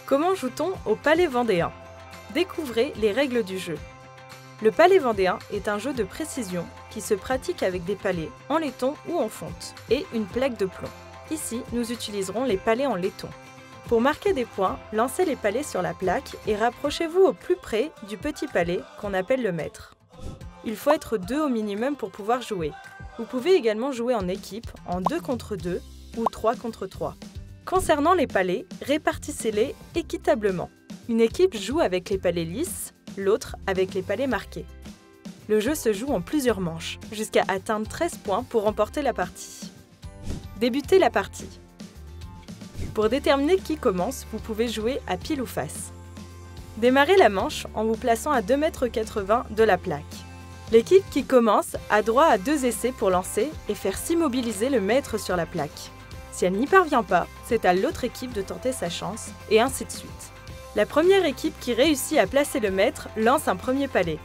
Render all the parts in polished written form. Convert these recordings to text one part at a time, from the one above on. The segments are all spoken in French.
Comment joue-t-on au palais vendéen? Découvrez les règles du jeu. Le palais vendéen est un jeu de précision qui se pratique avec des palets en laiton ou en fonte et une plaque de plomb. Ici, nous utiliserons les palets en laiton. Pour marquer des points, lancez les palets sur la plaque et rapprochez-vous au plus près du petit palet qu'on appelle le maître. Il faut être 2 au minimum pour pouvoir jouer. Vous pouvez également jouer en équipe, en 2 contre 2 ou 3 contre 3. Concernant les palets, répartissez-les équitablement. Une équipe joue avec les palets lisses, l'autre avec les palets marqués. Le jeu se joue en plusieurs manches, jusqu'à atteindre 13 points pour remporter la partie. Débutez la partie. Pour déterminer qui commence, vous pouvez jouer à pile ou face. Démarrez la manche en vous plaçant à 2,80 m de la plaque. L'équipe qui commence a droit à 2 essais pour lancer et faire s'immobiliser le maître sur la plaque. Si elle n'y parvient pas, c'est à l'autre équipe de tenter sa chance, et ainsi de suite. La première équipe qui réussit à placer le maître lance un premier palet.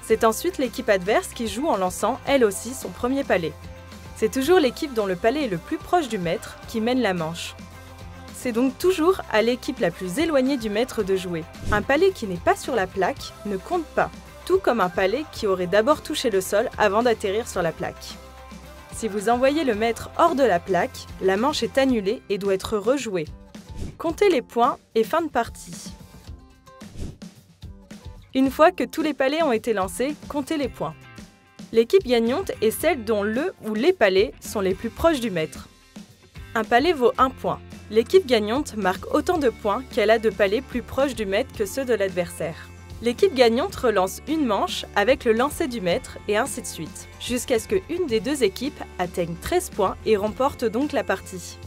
C'est ensuite l'équipe adverse qui joue en lançant elle aussi son premier palet. C'est toujours l'équipe dont le palet est le plus proche du maître qui mène la manche. C'est donc toujours à l'équipe la plus éloignée du maître de jouer. Un palet qui n'est pas sur la plaque ne compte pas, tout comme un palet qui aurait d'abord touché le sol avant d'atterrir sur la plaque. Si vous envoyez le maître hors de la plaque, la manche est annulée et doit être rejouée. Comptez les points et fin de partie. Une fois que tous les palets ont été lancés, comptez les points. L'équipe gagnante est celle dont le ou les palets sont les plus proches du maître. Un palet vaut 1 point. L'équipe gagnante marque autant de points qu'elle a de palets plus proches du maître que ceux de l'adversaire. L'équipe gagnante relance une manche avec le lancer du maître et ainsi de suite, jusqu'à ce qu'une des 2 équipes atteigne 13 points et remporte donc la partie.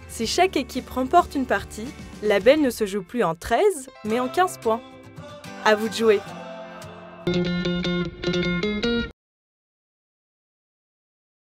Si chaque équipe remporte une partie, la belle ne se joue plus en 13, mais en 15 points. À vous de jouer!